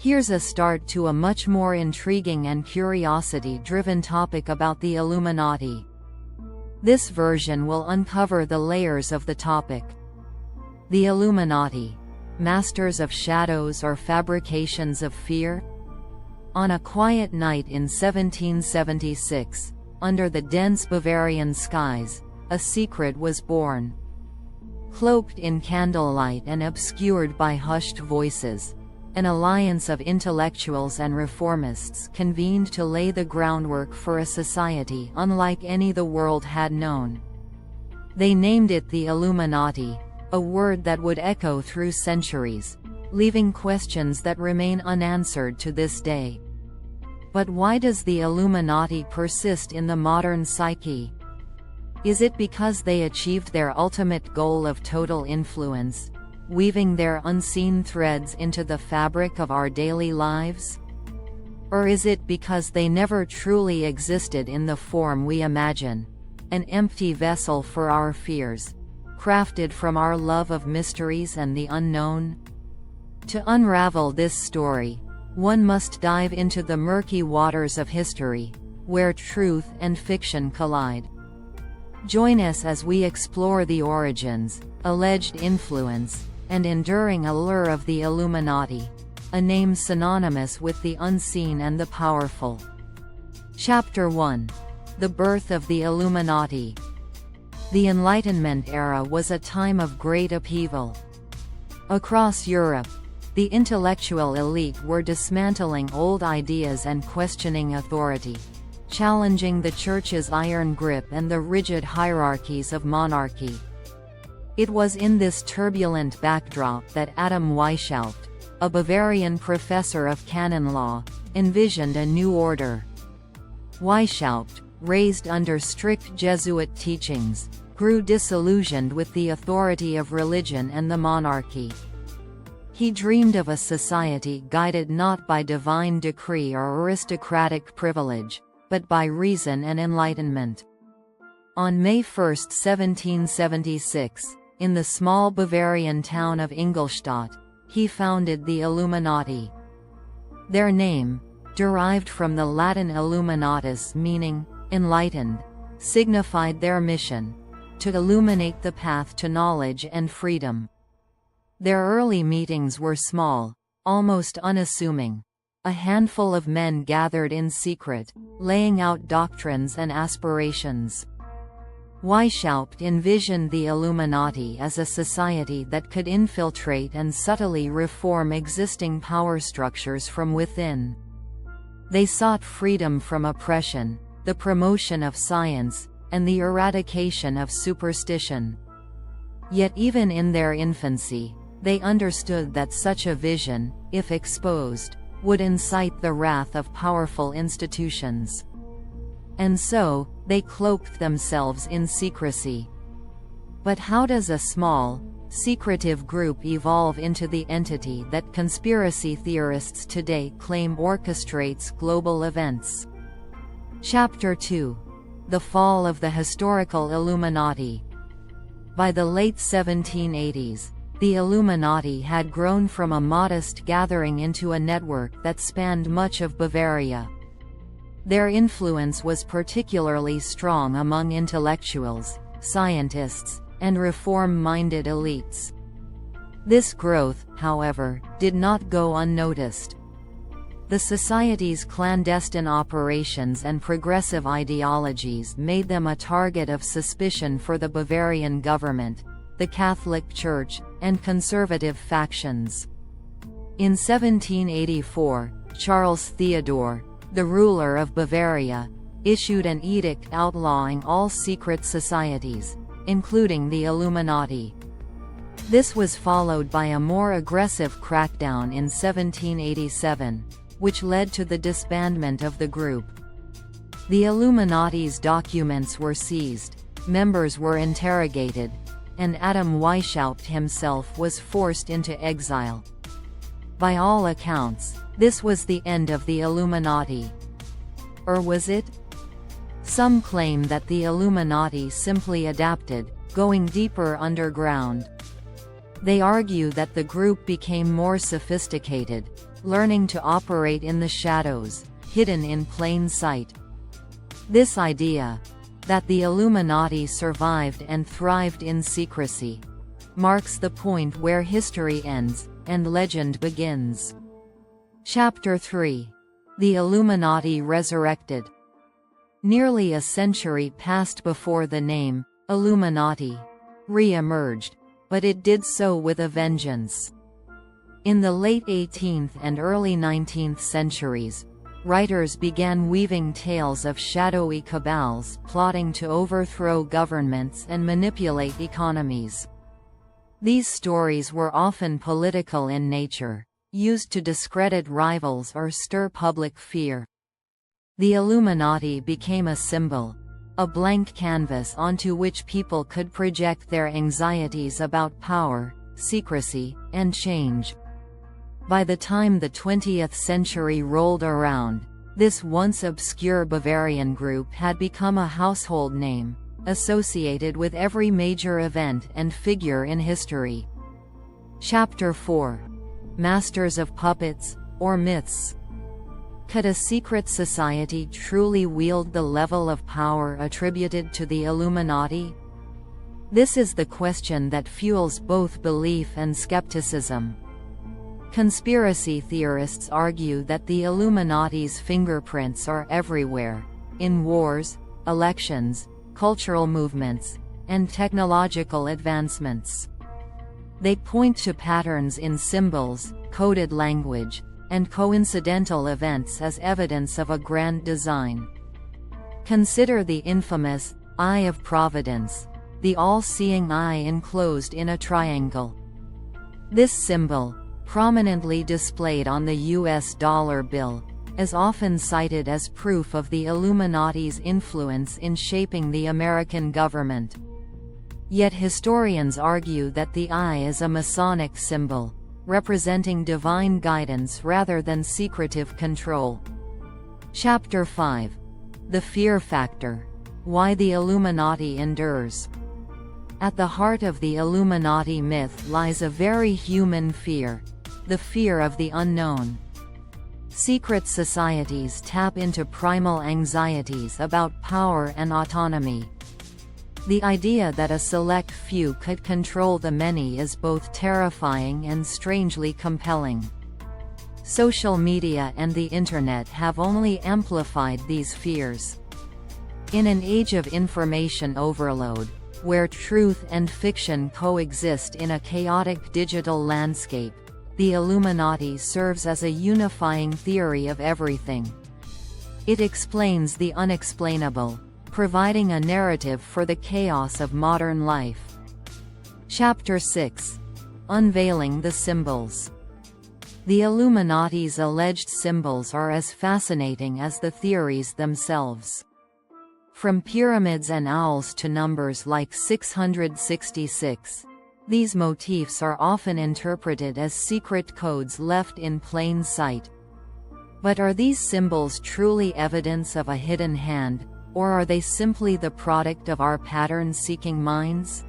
Here's a start to a much more intriguing and curiosity-driven topic about the Illuminati. This version will uncover the layers of the topic. The Illuminati, masters of shadows or fabrications of fear? On a quiet night in 1776, under the dense Bavarian skies, a secret was born. Cloaked in candlelight and obscured by hushed voices, an alliance of intellectuals and reformists convened to lay the groundwork for a society unlike any the world had known. They named it the Illuminati, a word that would echo through centuries, leaving questions that remain unanswered to this day. But why does the Illuminati persist in the modern psyche? Is it because they achieved their ultimate goal of total influence, weaving their unseen threads into the fabric of our daily lives? Or is it because they never truly existed in the form we imagine, an empty vessel for our fears, crafted from our love of mysteries and the unknown? To unravel this story, one must dive into the murky waters of history, where truth and fiction collide. Join us as we explore the origins, alleged influence, and enduring allure of the Illuminati, a name synonymous with the unseen and the powerful. Chapter 1. The Birth of the Illuminati. The Enlightenment era was a time of great upheaval. Across Europe, the intellectual elite were dismantling old ideas and questioning authority, challenging the Church's iron grip and the rigid hierarchies of monarchy. It was in this turbulent backdrop that Adam Weishaupt, a Bavarian professor of canon law, envisioned a new order. Weishaupt, raised under strict Jesuit teachings, grew disillusioned with the authority of religion and the monarchy. He dreamed of a society guided not by divine decree or aristocratic privilege, but by reason and enlightenment. On May 1, 1776, in the small Bavarian town of Ingolstadt, he founded the Illuminati. Their name, derived from the Latin illuminatus meaning enlightened, signified their mission to illuminate the path to knowledge and freedom. Their early meetings were small, almost unassuming. A handful of men gathered in secret, laying out doctrines and aspirations. Weishaupt envisioned the Illuminati as a society that could infiltrate and subtly reform existing power structures from within. They sought freedom from oppression, the promotion of science, and the eradication of superstition. Yet even in their infancy, they understood that such a vision, if exposed, would incite the wrath of powerful institutions. And so, they cloaked themselves in secrecy. But how does a small, secretive group evolve into the entity that conspiracy theorists today claim orchestrates global events? Chapter 2. The Fall of the Historical Illuminati. By the late 1780s, the Illuminati had grown from a modest gathering into a network that spanned much of Bavaria. Their influence was particularly strong among intellectuals, scientists, and reform-minded elites. This growth, however, did not go unnoticed. The society's clandestine operations and progressive ideologies made them a target of suspicion for the Bavarian government, the Catholic Church, and conservative factions. In 1784, Charles Theodore, the ruler of Bavaria, issued an edict outlawing all secret societies, including the Illuminati. This was followed by a more aggressive crackdown in 1787, which led to the disbandment of the group. The Illuminati's documents were seized, members were interrogated, and Adam Weishaupt himself was forced into exile. By all accounts, this was the end of the Illuminati. Or was it? Some claim that the Illuminati simply adapted, going deeper underground. They argue that the group became more sophisticated, learning to operate in the shadows, hidden in plain sight. This idea, that the Illuminati survived and thrived in secrecy, marks the point where history ends, and legend begins. Chapter 3. The Illuminati Resurrected. Nearly a century passed before the name, Illuminati, re-emerged, but it did so with a vengeance. In the late 18th and early 19th centuries, writers began weaving tales of shadowy cabals plotting to overthrow governments and manipulate economies. These stories were often political in nature, used to discredit rivals or stir public fear. The Illuminati became a symbol, a blank canvas onto which people could project their anxieties about power, secrecy, and change. By the time the 20th century rolled around, this once obscure Bavarian group had become a household name, associated with every major event and figure in history. Chapter 4. Masters of Puppets, or Myths. Could a secret society truly wield the level of power attributed to the Illuminati? This is the question that fuels both belief and skepticism. Conspiracy theorists argue that the Illuminati's fingerprints are everywhere, in wars, elections, cultural movements, and technological advancements. They point to patterns in symbols, coded language, and coincidental events as evidence of a grand design. Consider the infamous Eye of Providence, the all-seeing eye enclosed in a triangle. This symbol, prominently displayed on the US dollar bill, is often cited as proof of the Illuminati's influence in shaping the American government. Yet historians argue that the eye is a Masonic symbol, representing divine guidance rather than secretive control. Chapter 5. The Fear Factor. Why the Illuminati endures. At the heart of the Illuminati myth lies a very human fear, the fear of the unknown. Secret societies tap into primal anxieties about power and autonomy. The idea that a select few could control the many is both terrifying and strangely compelling. Social media and the Internet have only amplified these fears. In an age of information overload, where truth and fiction coexist in a chaotic digital landscape, the Illuminati serves as a unifying theory of everything. It explains the unexplainable, providing a narrative for the chaos of modern life. Chapter 6. Unveiling the Symbols. The Illuminati's alleged symbols are as fascinating as the theories themselves. From pyramids and owls to numbers like 666, these motifs are often interpreted as secret codes left in plain sight. But are these symbols truly evidence of a hidden hand, or are they simply the product of our pattern-seeking minds?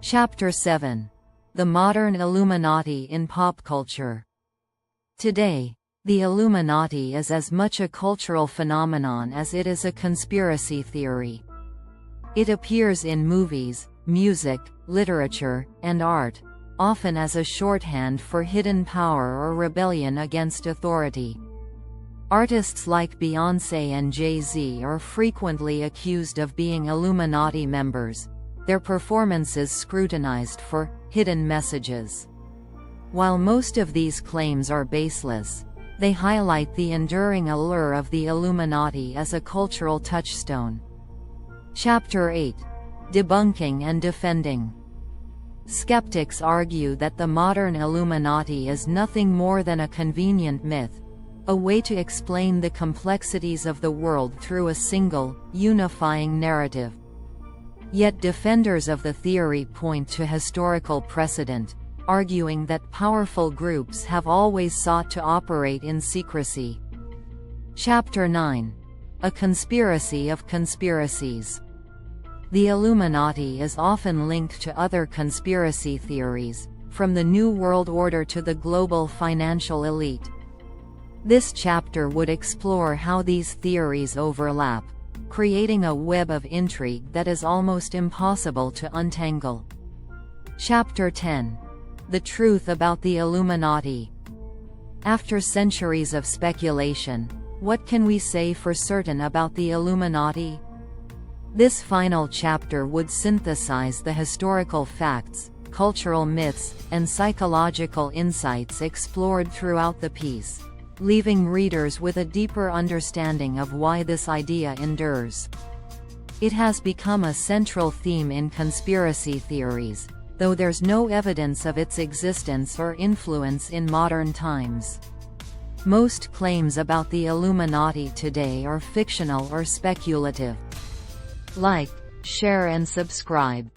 Chapter 7. The Modern Illuminati in Pop Culture. Today, the Illuminati is as much a cultural phenomenon as it is a conspiracy theory. It appears in movies, music, literature, and art, often as a shorthand for hidden power or rebellion against authority. Artists like Beyoncé and Jay-Z are frequently accused of being Illuminati members, their performances scrutinized for hidden messages. While most of these claims are baseless, they highlight the enduring allure of the Illuminati as a cultural touchstone. Chapter 8. Debunking and Defending. Skeptics argue that the modern Illuminati is nothing more than a convenient myth, a way to explain the complexities of the world through a single, unifying narrative. Yet defenders of the theory point to historical precedent, arguing that powerful groups have always sought to operate in secrecy. Chapter 9. A Conspiracy of Conspiracies. The Illuminati is often linked to other conspiracy theories, from the New World Order to the global financial elite. This chapter would explore how these theories overlap, creating a web of intrigue that is almost impossible to untangle. Chapter 10. The Truth About the Illuminati. After centuries of speculation, what can we say for certain about the Illuminati? This final chapter would synthesize the historical facts, cultural myths, and psychological insights explored throughout the piece, leaving readers with a deeper understanding of why this idea endures. It has become a central theme in conspiracy theories, though there's no evidence of its existence or influence in modern times. Most claims about the Illuminati today are fictional or speculative. Like, share and subscribe.